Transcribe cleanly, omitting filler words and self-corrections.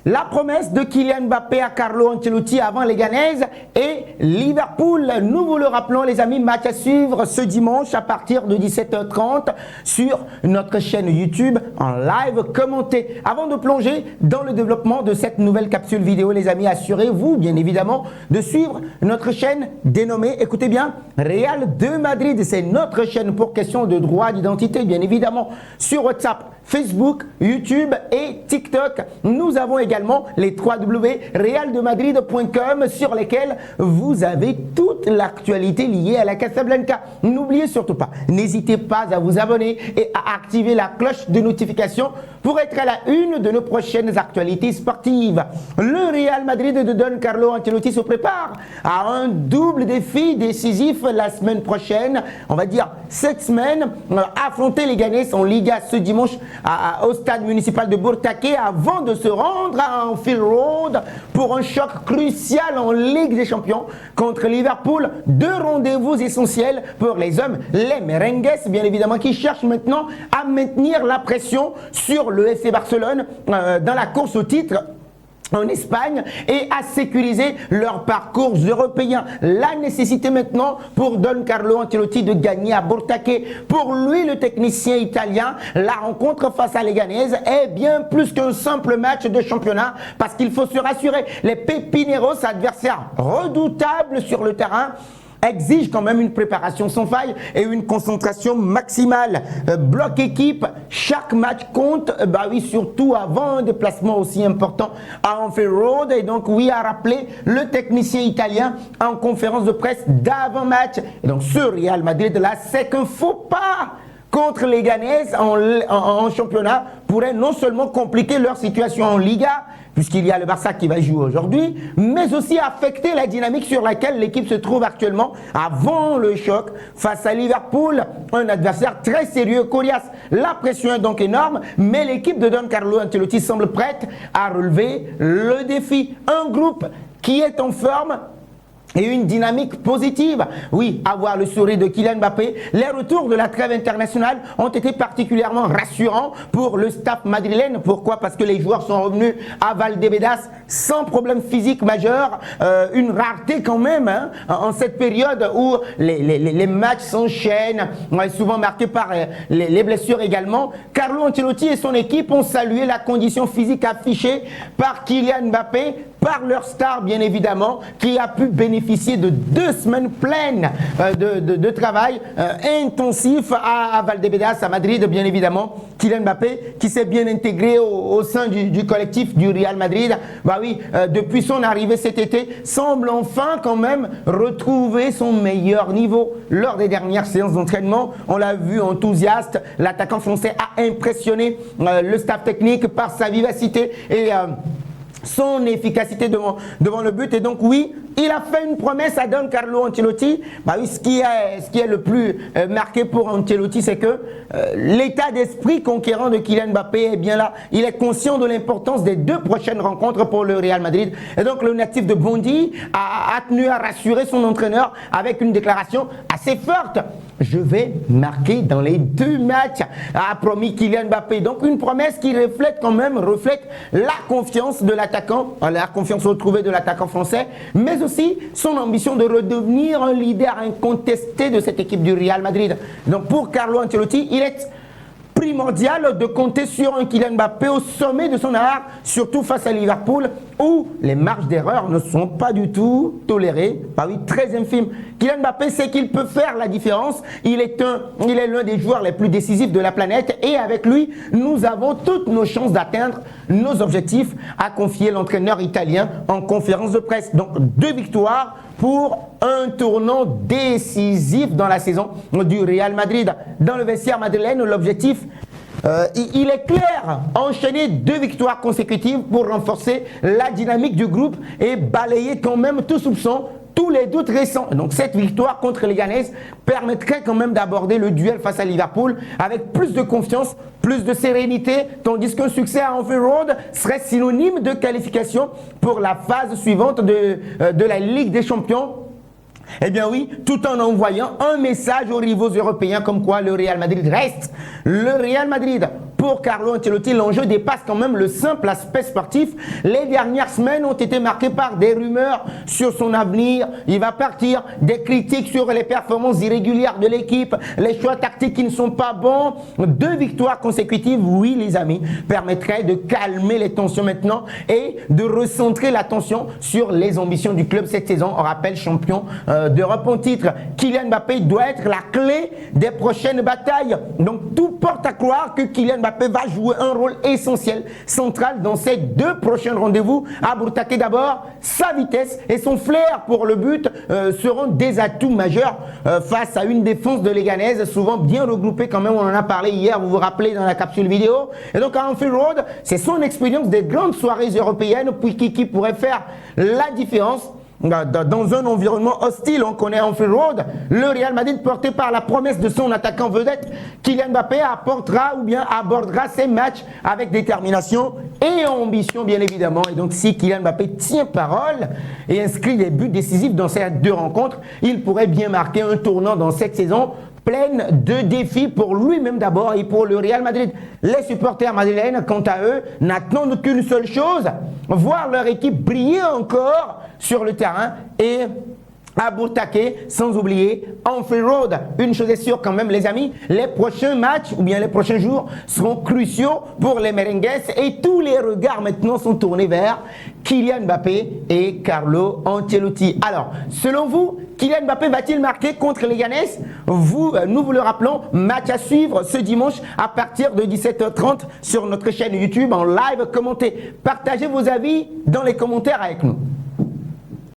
La promesse de Kylian Mbappé à Carlo Ancelotti avant les Ghanaises et Liverpool. Nous vous le rappelons les amis, match à suivre ce dimanche à partir de 17h30 sur notre chaîne YouTube en live commenté. Avant de plonger dans le développement de cette nouvelle capsule vidéo les amis, assurez-vous bien évidemment de suivre notre chaîne dénommée, écoutez bien, Real de Madrid. C'est notre chaîne pour question de droit d'identité bien évidemment sur WhatsApp, Facebook, YouTube et TikTok. Nous avons également les www.realdemadrid.com sur lesquels vous avez toute l'actualité liée à la Casablanca. N'oubliez surtout pas, n'hésitez pas à vous abonner et à activer la cloche de notification pour être à la une de nos prochaines actualités sportives. Le Real Madrid de Don Carlo Ancelotti se prépare à un double défi décisif la semaine prochaine. On va dire cette semaine, affronter les Ghanais en Liga ce dimanche au stade municipal de Bourtaquet avant de se rendre à Anfield Road pour un choc crucial en Ligue des Champions contre Liverpool. Deux rendez-vous essentiels pour les hommes, les merengues bien évidemment, qui cherchent maintenant à maintenir la pression sur le FC Barcelone dans la course au titre en Espagne et à sécuriser leur parcours européen. La nécessité maintenant pour Don Carlo Ancelotti de gagner à Bourtaquet. Pour lui, le technicien italien, la rencontre face à Leganés est bien plus qu'un simple match de championnat parce qu'il faut se rassurer. Les Pepineros, adversaires redoutables sur le terrain, exige quand même une préparation sans faille et une concentration maximale. Bloc équipe, chaque match compte, bah oui, surtout avant un déplacement aussi important à Anfield Road. Et donc oui, a rappelé le technicien italien en conférence de presse d'avant-match. Et donc ce Real Madrid là, c'est qu'un faux pas contre les Ghanais en championnat pourrait non seulement compliquer leur situation en Liga, puisqu'il y a le Barça qui va jouer aujourd'hui, mais aussi affecter la dynamique sur laquelle l'équipe se trouve actuellement avant le choc face à Liverpool, un adversaire très sérieux, coriace. La pression est donc énorme, mais l'équipe de Don Carlo Ancelotti semble prête à relever le défi. Un groupe qui est en forme et une dynamique positive. Oui, avoir le sourire de Kylian Mbappé. Les retours de la trêve internationale ont été particulièrement rassurants pour le staff madrilène. Pourquoi? Parce que les joueurs sont revenus à Valdebebas sans problème physique majeur. Une rareté quand même hein, en cette période où les matchs s'enchaînent, souvent marqués par les blessures également. Carlo Ancelotti et son équipe ont salué la condition physique affichée par Kylian Mbappé, par leur star bien évidemment, qui a pu bénéficier de 2 semaines pleines de travail intensif à Valdebebas, à Madrid bien évidemment. Kylian Mbappé qui s'est bien intégré au sein du collectif du Real Madrid, bah oui, depuis son arrivée cet été, semble enfin quand même retrouver son meilleur niveau. Lors des dernières séances d'entraînement, on l'a vu enthousiaste, l'attaquant français a impressionné le staff technique par sa vivacité et son efficacité devant le but. Et donc oui, il a fait une promesse à Don Carlo Ancelotti. Bah oui, ce qui est le plus marqué pour Ancelotti, c'est que l'état d'esprit conquérant de Kylian Mbappé est bien là. Il est conscient de l'importance des 2 prochaines rencontres pour le Real Madrid. Et donc le natif de Bondy a tenu à rassurer son entraîneur avec une déclaration assez forte. Je vais marquer dans les 2 matchs, a promis Kylian Mbappé. Donc une promesse qui reflète la confiance de l'attaquant, la confiance retrouvée de l'attaquant français, mais aussi son ambition de redevenir un leader incontesté de cette équipe du Real Madrid. Donc pour Carlo Ancelotti, il est primordial de compter sur un Kylian Mbappé au sommet de son art, surtout face à Liverpool, où les marges d'erreur ne sont pas du tout tolérées, bah oui, très infimes. Kylian Mbappé sait qu'il peut faire la différence, il est l'un des joueurs les plus décisifs de la planète et avec lui, nous avons toutes nos chances d'atteindre nos objectifs, a confié l'entraîneur italien en conférence de presse. Donc 2 victoires pour un tournant décisif dans la saison du Real Madrid. Dans le vestiaire madrilène, l'objectif, il est clair, enchaîner 2 victoires consécutives pour renforcer la dynamique du groupe et balayer quand même tout soupçon, tous les doutes récents. Donc cette victoire contre les Ghanais permettrait quand même d'aborder le duel face à Liverpool avec plus de confiance, plus de sérénité, tandis qu'un succès à Anfield Road serait synonyme de qualification pour la phase suivante de la Ligue des Champions. Eh bien oui, tout en envoyant un message aux rivaux européens comme quoi le Real Madrid reste le Real Madrid. pour Carlo Ancelotti, l'enjeu dépasse quand même le simple aspect sportif. Les dernières semaines ont été marquées par des rumeurs sur son avenir. Il va partir, des critiques sur les performances irrégulières de l'équipe, les choix tactiques qui ne sont pas bons. 2 victoires consécutives, oui les amis, permettraient de calmer les tensions maintenant et de recentrer l'attention sur les ambitions du club cette saison. On rappelle champion d'Europe en titre. Kylian Mbappé doit être la clé des prochaines batailles. Donc tout porte à croire que Kylian Mbappé va jouer un rôle essentiel, central dans ces 2 prochains rendez-vous. À Bourtaquet d'abord, sa vitesse et son flair pour le but seront des atouts majeurs face à une défense de Leganés, souvent bien regroupée quand même. On en a parlé hier, vous vous rappelez dans la capsule vidéo. Et donc à Anfield Road, c'est son expérience des grandes soirées européennes qui pourrait faire la différence. Dans un environnement hostile, on connaît Anfield Road, le Real Madrid porté par la promesse de son attaquant vedette, Kylian Mbappé apportera ou bien abordera ses matchs avec détermination et ambition bien évidemment. Et donc si Kylian Mbappé tient parole et inscrit des buts décisifs dans ces 2 rencontres, il pourrait bien marquer un tournant dans cette saison pleine de défis pour lui-même d'abord et pour le Real Madrid. Les supporters madrilènes, quant à eux, n'attendent qu'une seule chose, voir leur équipe briller encore sur le terrain et à Bourtaquet, sans oublier Anfield Road. Une chose est sûre quand même les amis, les prochains matchs ou bien les prochains jours seront cruciaux pour les merengues et tous les regards maintenant sont tournés vers Kylian Mbappé et Carlo Ancelotti. Alors, selon vous, Kylian Mbappé va-t-il marquer contre les Leganés? Nous vous le rappelons, match à suivre ce dimanche à partir de 17h30 sur notre chaîne YouTube en live. Commentez, partagez vos avis dans les commentaires avec nous.